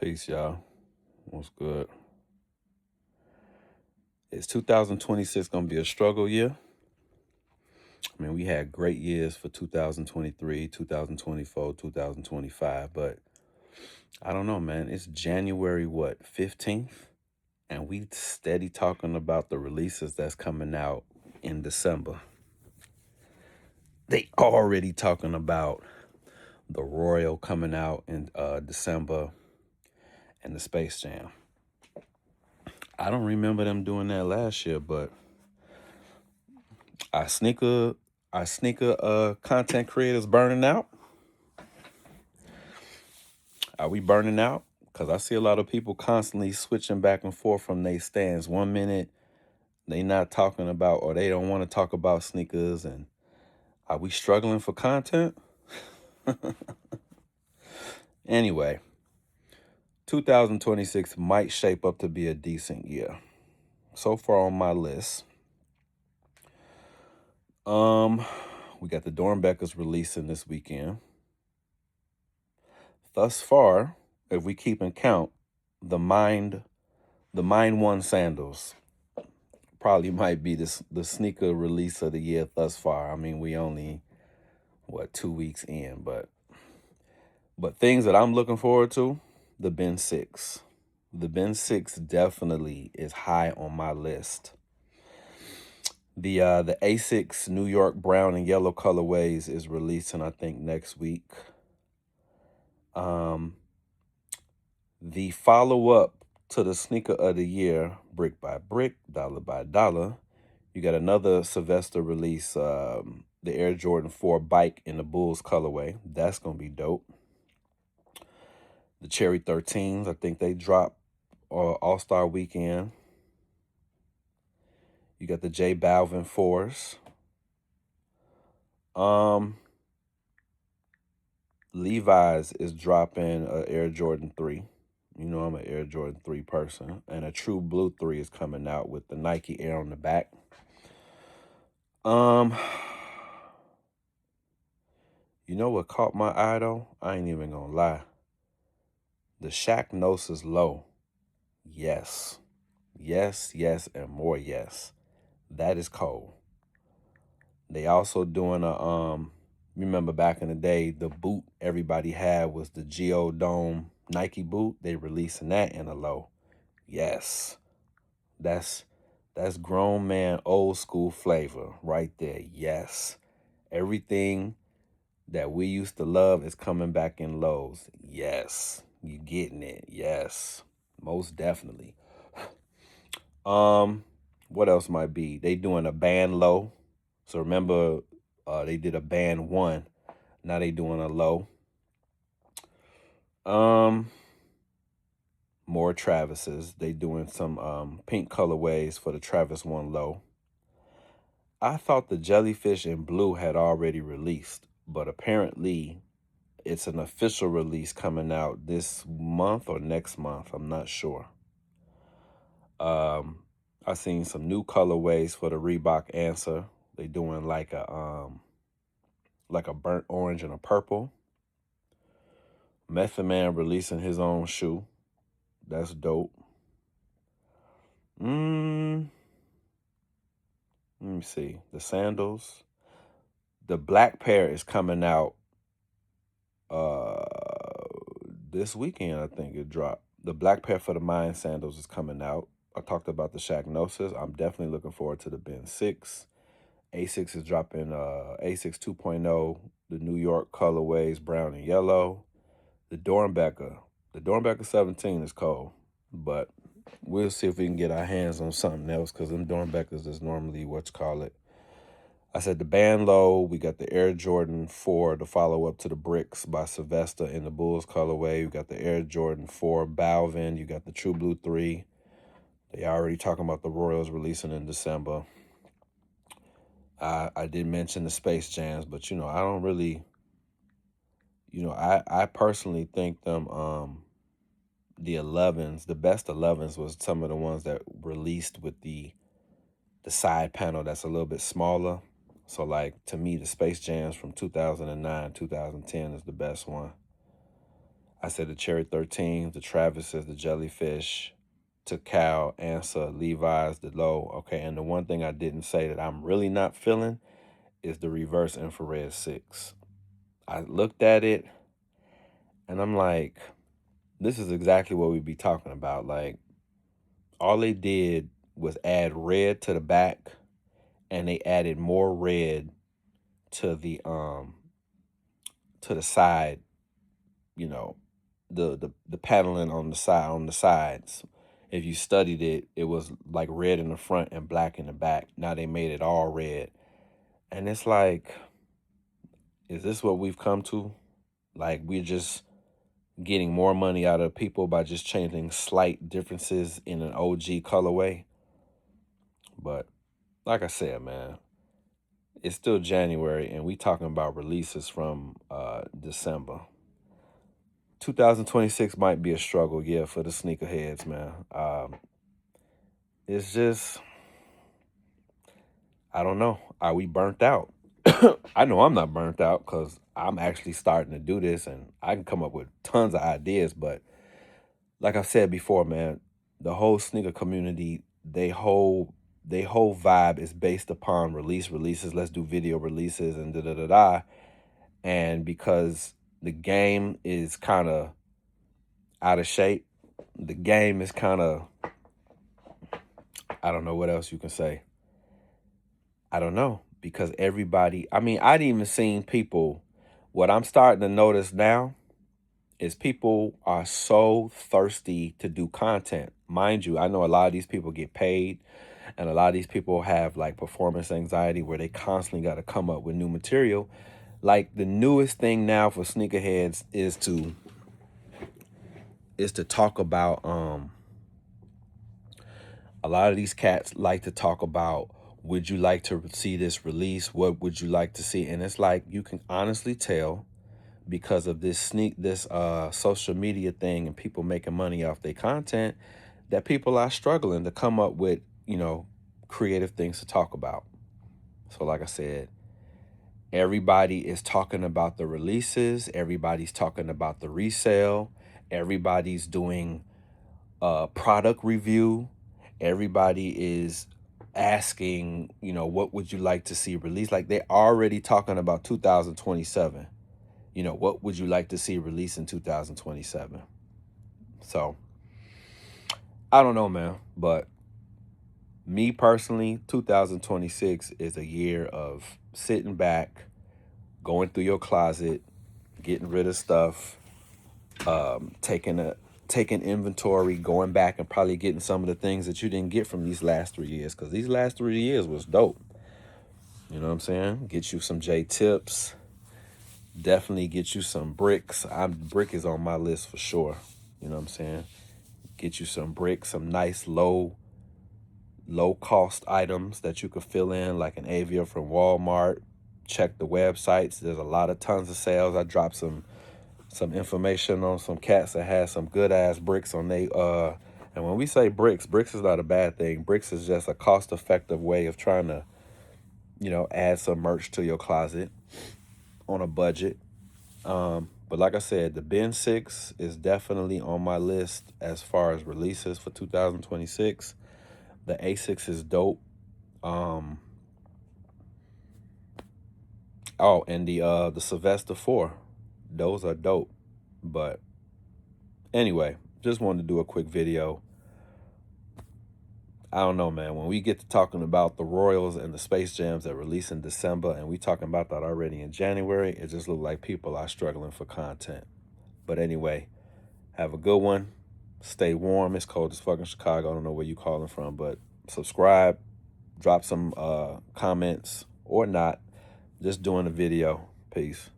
Peace, y'all. What's good? Is 2026 going to be a struggle year? I mean, we had great years for 2023, 2024, 2025, but I don't know, man. It's January, 15th? And we steady talking about the releases that's coming out in December. They already talking about the Royal coming out in December and the Space Jam. I don't remember them doing that last year, but our sneaker content creators burning out. Are we burning out? Because I see a lot of people constantly switching back and forth from their stands. 1 minute they not talking about, or they don't want to talk about sneakers. And are we struggling for content? Anyway, 2026 might shape up to be a decent year. So far on my list, we got the Dornbeckers releasing this weekend. Thus far, if we keep in count, the Mind One sandals probably might be the sneaker release of the year thus far. I mean, we only 2 weeks in, but things that I'm looking forward to, the Ben 6. The Ben 6 definitely is high on my list. The Asics New York brown and yellow colorways is releasing, I think, next week. The follow-up to the sneaker of the year, Brick by Brick, Dollar by Dollar, you got another Sylvester release, the Air Jordan 4 Bike in the Bulls colorway. That's going to be dope. The Cherry 13s, I think they drop All-Star Weekend. You got the J Balvin 4s. Levi's is dropping Air Jordan 3. You know I'm an Air Jordan 3 person. And a True Blue 3 is coming out with the Nike Air on the back. You know what caught my eye, though? I ain't even gonna lie. The Shaq Gnosis Low. Yes. Yes, yes, and more yes. That is cold. They also doing remember back in the day, the boot everybody had was the Geodome Nike boot. They releasing that in a low. Yes. That's grown man old school flavor right there. Yes. Everything that we used to love is coming back in lows. Yes. You getting it. Yes. Most definitely. What else might be? They doing a band low. So remember, they did a band 1. Now they doing a low. More Travises. They doing some pink colorways for the Travis 1 low. I thought the Jellyfish in blue had already released, but apparently it's an official release coming out this month or next month. I'm not sure. I seen some new colorways for the Reebok Answer. They doing like a burnt orange and a purple. Method Man releasing his own shoe. That's dope. Let me see. The sandals. The black pair is coming out this weekend, I think it dropped. The black pair for the Mind sandals is coming out. I talked about the Shaq Gnosis. I'm definitely looking forward to the Ben 6. Asics is dropping Asics 2.0, the New York colorways, brown and yellow. The Dornbecker 17 is cold, but we'll see if we can get our hands on something else, because them Dornbeckers is normally I said the band low. We got the Air Jordan 4, the follow-up to the Bricks by Sylvester in the Bulls colorway. You got the Air Jordan 4 Balvin. You got the True Blue 3. They already talking about the Royals releasing in December. I did mention the Space Jams, but I don't really, I personally think them the 11s, the best 11s was some of the ones that released with the side panel that's a little bit smaller. So, to me, the Space Jams from 2009, 2010 is the best one. I said the Cherry 13, the Travis's, the Jellyfish, to Cal, Ansa, Levi's, the Low. Okay, and the one thing I didn't say that I'm really not feeling is the reverse infrared 6. I looked at it and I'm like, this is exactly what we be talking about. Like, all they did was add red to the back, and they added more red to the side, you know, the paneling on the sides. If you studied it, it was like red in the front and black in the back. Now they made it all red. And it's like, is this what we've come to? Like, we're just getting more money out of people by just changing slight differences in an OG colorway. But like I said, man, it's still January and we talking about releases from December. 2026 might be a struggle, yeah, for the sneakerheads, man. It's just, I don't know. Are we burnt out? I know I'm not burnt out because I'm actually starting to do this and I can come up with tons of ideas. But like I said before, man, the whole sneaker community, they whole vibe is based upon releases. Let's do video releases and da da da da. And because the game is kind of out of shape, the game is kind of, I don't know what else you can say. I don't know because everybody, I mean, I'd even seen people, what I'm starting to notice now is people are so thirsty to do content. Mind you, I know a lot of these people get paid and a lot of these people have like performance anxiety where they constantly got to come up with new material. Like the newest thing now for sneakerheads is to talk about a lot of these cats like to talk about, would you like to see this release? What would you like to see? And it's like you can honestly tell because of this social media thing and people making money off their content that people are struggling to come up with, creative things to talk about. So like I said, everybody is talking about the releases, everybody's talking about the resale, everybody's doing product review. Everybody is asking, what would you like to see released? Like they're already talking about 2027. What would you like to see released in 2027? So I don't know, man. But me personally, 2026 is a year of sitting back, going through your closet, getting rid of stuff, taking inventory, going back and probably getting some of the things that you didn't get from these last 3 years, because these last 3 years was dope. You know what I'm saying? Get you some J Tips. Definitely get you some bricks. Brick is on my list for sure. You know what I'm saying? Get you some bricks, some nice low cost items that you could fill in, like an Avia from Walmart. Check the websites. There's a lot of tons of sales. I dropped some information on some cats that has some good ass bricks on they and when we say bricks is not a bad thing. Bricks is just a cost effective way of trying to, add some merch to your closet on a budget. But like I said, the Ben 6 is definitely on my list as far as releases for 2026. The A6 is dope. Oh, and the Sylvester 4. Those are dope. But anyway, just wanted to do a quick video. I don't know, man. When we get to talking about the Royals and the Space Jams that release in December, and we talking about that already in January, it just looks like people are struggling for content. But anyway, have a good one. Stay warm. It's cold as fucking Chicago. I don't know where you calling from, but subscribe, drop some comments or not. Just doing a video. Peace.